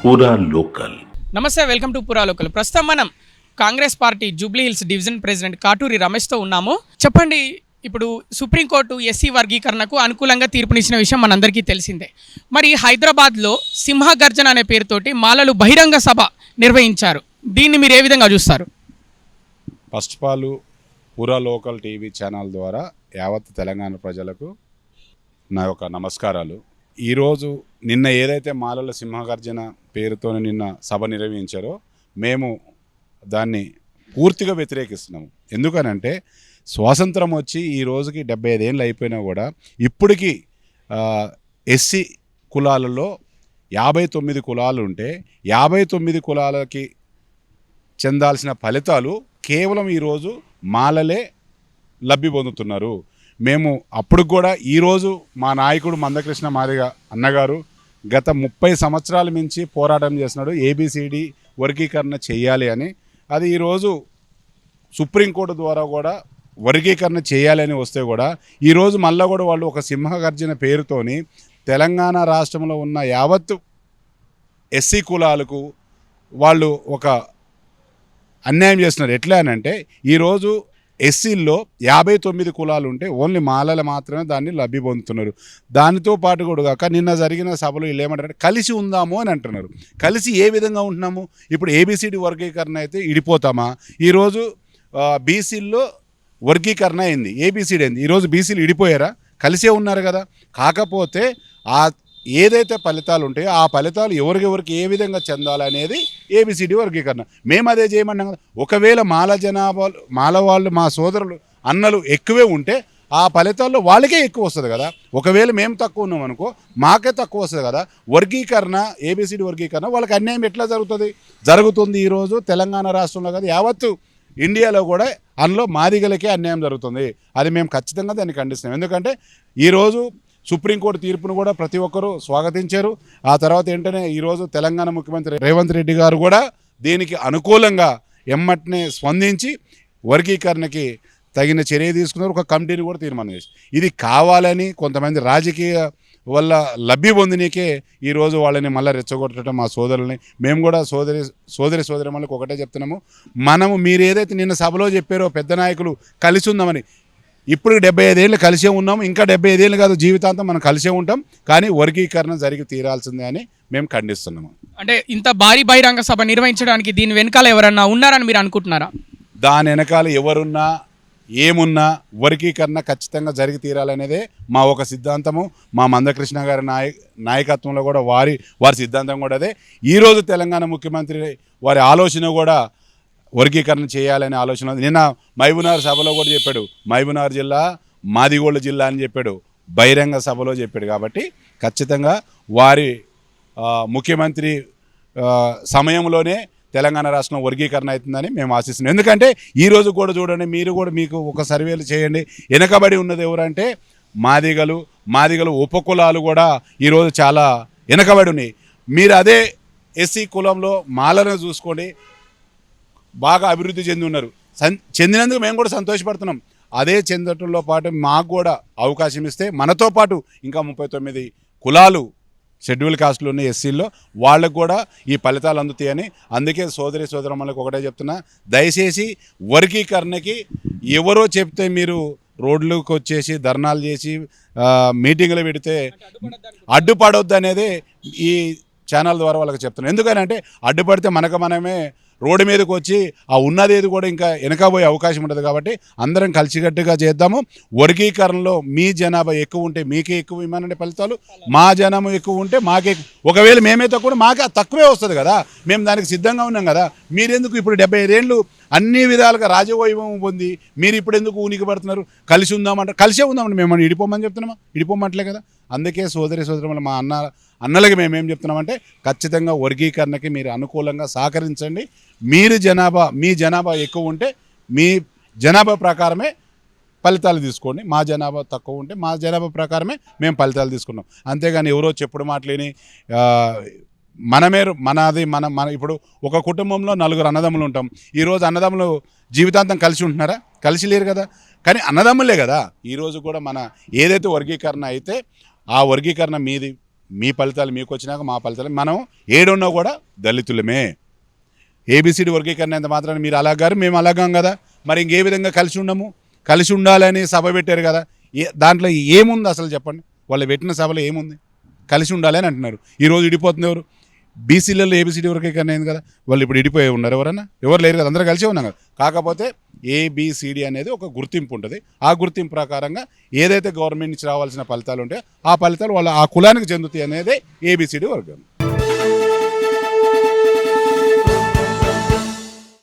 పూరా లోకల్. నమస్తే, welcome to పూరా లోకల్. ప్రస్తుతం మనం Congress party Jubilee Hills division president Katuri రమేష్తో ఉన్నాము. చెప్పండి, ఇప్పుడు సుప్రీంకోర్టు ఎస్సీ వర్గీకరణకు అనుకూలంగా తీర్పునిచ్చిన విషయం మనందరికీ తెలిసిందే. మరి హైదరాబాద్లో సింహగర్జన అనే పేరుతోటి మాలలు బహిరంగ సభ నిర్వహించారు. దీన్ని మీరు ఏ విధంగా చూస్తారు? ఫస్ట్ ఆఫ్ ఆల్ పూరా లోకల్ టీవీ ఛానల్ ద్వారా యావత్ తెలంగాణ ప్రజలకు నా యొక్క నమస్కారాలు. ఈరోజు నిన్న ఏదైతే మాలల సింహగర్జన పేరుతో నిన్న సభ నిర్వహించారో మేము దాన్ని పూర్తిగా వ్యతిరేకిస్తున్నాము. ఎందుకనంటే స్వాతంత్రం వచ్చి ఈ రోజుకి 75 ఏళ్ళు అయిపోయినా కూడా ఇప్పటికీ ఎస్సీ కులాలలో 59 కులాలు ఉంటే 59 కులాలకి చెందాల్సిన ఫలితాలు కేవలం ఈరోజు మాలలే లబ్ధి పొందుతున్నారు. మేము అప్పుడు కూడా ఈరోజు మా నాయకుడు మందకృష్ణ మాదిగ అన్నగారు గత 30 సంవత్సరాల నుంచి పోరాటం చేస్తున్నాడు ఏబిసిడి వర్గీకరణ చేయాలి అని. అది ఈరోజు సుప్రీంకోర్టు ద్వారా కూడా వర్గీకరణ చేయాలని వస్తే కూడా ఈరోజు మళ్ళీ కూడా వాళ్ళు ఒక సింహగర్జన పేరుతోని తెలంగాణ రాష్ట్రంలో ఉన్న యావత్తు ఎస్సీ కులాలకు వాళ్ళు ఒక అన్యాయం చేస్తున్నారు. ఎట్లా అని అంటే ఈరోజు ఎస్సీల్లో 59 కులాలు ఉంటే ఓన్లీ మాలలు మాత్రమే దాన్ని లబ్ధి పొందుతున్నారు. దానితో పాటు కూడా కాక నిన్న జరిగిన సభలో వీళ్ళు ఏమంటారంటే కలిసి ఉందాము అని అంటున్నారు. కలిసి ఏ విధంగా ఉంటున్నాము? ఇప్పుడు ఏబిసిడి వర్గీకరణ అయితే ఇడిపోతామా? ఈరోజు బీసీల్లో వర్గీకరణ అయింది, ఏబిసిడి అయింది. ఈరోజు బీసీలు ఇడిపోయారా? కలిసే ఉన్నారు కదా. కాకపోతే ఆ ఏదైతే ఫలితాలు ఉంటాయో ఆ ఫలితాలు ఎవరికెవరికి ఏ విధంగా చెందాలనేది ఏబిసిడి వర్గీకరణ. మేము అదే చేయమన్నాం కదా. ఒకవేళ మాల వాళ్ళు మా సోదరులు అన్నలు ఎక్కువే ఉంటే ఆ ఫలితాల్లో వాళ్ళకే ఎక్కువ వస్తుంది కదా. ఒకవేళ మేము తక్కువ ఉన్నాం అనుకో మాకే తక్కువ వస్తుంది కదా. వర్గీకరణ ఏబిసిడి వర్గీకరణ వాళ్ళకి అన్యాయం ఎట్లా జరుగుతుంది ఈరోజు తెలంగాణ రాష్ట్రంలో కదా, యావత్తు ఇండియాలో కూడా అందులో మాదిగలకే అన్యాయం జరుగుతుంది. అది మేము ఖచ్చితంగా దాన్ని ఖండిస్తున్నాం. ఎందుకంటే ఈరోజు సుప్రీంకోర్టు తీర్పును కూడా ప్రతి ఒక్కరూ స్వాగతించారు. ఆ తర్వాత ఏంటనే ఈరోజు తెలంగాణ ముఖ్యమంత్రి రేవంత్ రెడ్డి గారు కూడా దీనికి అనుకూలంగా ఎమ్మటనే స్పందించి వర్గీకరణకి తగిన చర్య తీసుకున్నారు. ఒక కమిటీని కూడా తీర్మానం చేసి ఇది కావాలని కొంతమంది రాజకీయ వల్ల లబ్ధి పొందినకే ఈరోజు వాళ్ళని మళ్ళీ రెచ్చగొట్టడం మా సోదరులని. మేము కూడా సోదరి మనకు ఒకటే చెప్తున్నాము, మనము మీరు ఏదైతే నిన్న సభలో చెప్పారో పెద్ద నాయకులు కలిసి ఉందామని, ఇప్పుడు 75 ఏళ్ళు కలిసే ఉన్నాము, ఇంకా 75 ఏళ్ళు కాదు జీవితాంతం మనం కలిసే ఉంటాం. కానీ వర్గీకరణ జరిగి తీరాల్సిందే అని మేము ఖండిస్తున్నాము. అంటే ఇంత భారీ బహిరంగ సభ నిర్వహించడానికి దీని వెనకాల ఎవరన్నా ఉన్నారని మీరు అనుకుంటున్నారా? దాని వెనకాల ఎవరున్నా ఏమున్నా వర్గీకరణ ఖచ్చితంగా జరిగి తీరాలనేదే మా ఒక సిద్ధాంతము. మా మందకృష్ణ గారి నాయకత్వంలో కూడా వారి సిద్ధాంతం కూడా అదే. ఈరోజు తెలంగాణ ముఖ్యమంత్రి వారి ఆలోచన కూడా వర్గీకరణ చేయాలనే ఆలోచన. నిన్న మహబూబ్నగర్ సభలో కూడా చెప్పాడు, మహబూబ్నగర్ జిల్లా మాదిగోళ్ళ జిల్లా అని చెప్పాడు, బహిరంగ సభలో చెప్పాడు. కాబట్టి ఖచ్చితంగా వారి ముఖ్యమంత్రి సమయంలోనే తెలంగాణ రాష్ట్రం వర్గీకరణ అవుతుందని మేము ఆశిస్తున్నాం. ఎందుకంటే ఈరోజు కూడా చూడండి, మీరు కూడా మీకు ఒక సర్వేలు చేయండి, వెనకబడి ఉన్నది ఎవరంటే మాదిగలు ఉపకులాలు కూడా ఈరోజు చాలా వెనకబడి ఉన్నాయి. మీరు అదే ఎస్సీ కులంలో మాలను చూసుకోండి, బాగా అభివృద్ధి చెంది ఉన్నారు. చెందినందుకు మేము కూడా సంతోషపడుతున్నాం. అదే చెందటంలో పాటు మాకు కూడా అవకాశం ఇస్తే మనతో పాటు ఇంకా 39 కులాలు షెడ్యూల్ కాస్టులు ఉన్న ఎస్సీల్లో వాళ్ళకు కూడా ఈ ఫలితాలు అందుతాయని. అందుకే సోదరమ్మలకు ఒకటే చెప్తున్నా, దయచేసి వర్గీకరణకి ఎవరో చెప్తే మీరు రోడ్లకు వచ్చేసి ధర్నాలు చేసి మీటింగ్లు పెడితే అడ్డుపడొద్దు అనేది ఈ ఛానల్ ద్వారా వాళ్ళకి చెప్తున్నాను. ఎందుకనంటే అడ్డుపడితే మనమే రోడ్డు మీదకి వచ్చి ఆ ఉన్నదేది కూడా ఇంకా వెనకబోయే అవకాశం ఉంటుంది. కాబట్టి అందరం కలిసికట్టుగా చేద్దాము. వర్గీకరణలో మీ జనాభా ఎక్కువ ఉంటే మీకే ఎక్కువ ఇవ్వనండి ఫలితాలు, మా జనాభా ఎక్కువ ఉంటే మాకే, ఒకవేళ మేమే తక్కువ మాకే తక్కువే వస్తుంది కదా. మేము దానికి సిద్ధంగా ఉన్నాం కదా. మీరెందుకు ఇప్పుడు 75 ఏళ్ళు అన్ని విధాలుగా రాజవైభవం పొంది మీరు ఇప్పుడు ఎందుకు ఉనికి పడుతున్నారు? కలిసి ఉందామంటే కలిసే ఉందామంటే మేము ఇడిపోమని చెప్తున్నామా? ఇడిపోమంటలే కదా. అందుకే సోదరులు మా అన్నలకి మేమేం చెప్తున్నామంటే ఖచ్చితంగా వర్గీకరణకి మీరు అనుకూలంగా సహకరించండి. మీ జనాభా ఎక్కువ ఉంటే మీ జనాభా ప్రకారమే ఫలితాలు తీసుకోండి, మా జనాభా తక్కువ ఉంటే మా జనాభా ప్రకారమే మేము ఫలితాలు తీసుకున్నాం. అంతేగాని ఎవరో చెప్పుడు మాటలేని మన ఇప్పుడు ఒక కుటుంబంలో 4 అన్నదమ్ములు ఉంటాం. ఈరోజు అన్నదమ్ములు జీవితాంతం కలిసి ఉంటున్నారా? కలిసి లేరు కదా. కానీ అన్నదమ్ములే కదా. ఈరోజు కూడా మన ఏదైతే వర్గీకరణ అయితే ఆ వర్గీకరణ మీది మీ ఫలితాలు మీకు వచ్చినాక మా ఫలితాలు మనం ఏడున్నా కూడా దళితులమే. ఏబిసిడి వర్గీకరణ ఎంత మాత్రాన్ని మీరు అలాగారు మేము అలాగాం కదా, మరి ఇంకే విధంగా కలిసి ఉండము? కలిసి ఉండాలని సభ పెట్టారు కదా, దాంట్లో ఏముంది అసలు చెప్పండి? వాళ్ళు పెట్టిన సభలో ఏముంది? కలిసి ఉండాలి అని అంటున్నారు. ఈరోజు ఇడిపోతుంది ఎవరు? బీసీలలో ఏబిసిడి వర్గీకరణ అయింది కదా, వాళ్ళు ఇప్పుడు ఇడిపోయి ఉన్నారు ఎవరన్నా? ఎవరు లేరు కదా, అందరూ కలిసే ఉన్నాం కదా. కాకపోతే ఏబిసిడి అనేది ఒక గుర్తింపు ఉంటుంది. ఆ గుర్తింపు ప్రకారంగా ఏదైతే గవర్నమెంట్ నుంచి రావాల్సిన ఫలితాలు ఉంటాయో ఆ ఫలితాలు వాళ్ళ ఆ కులానికి చెందుతాయి అనేది ఏబిసిడి వర్గం.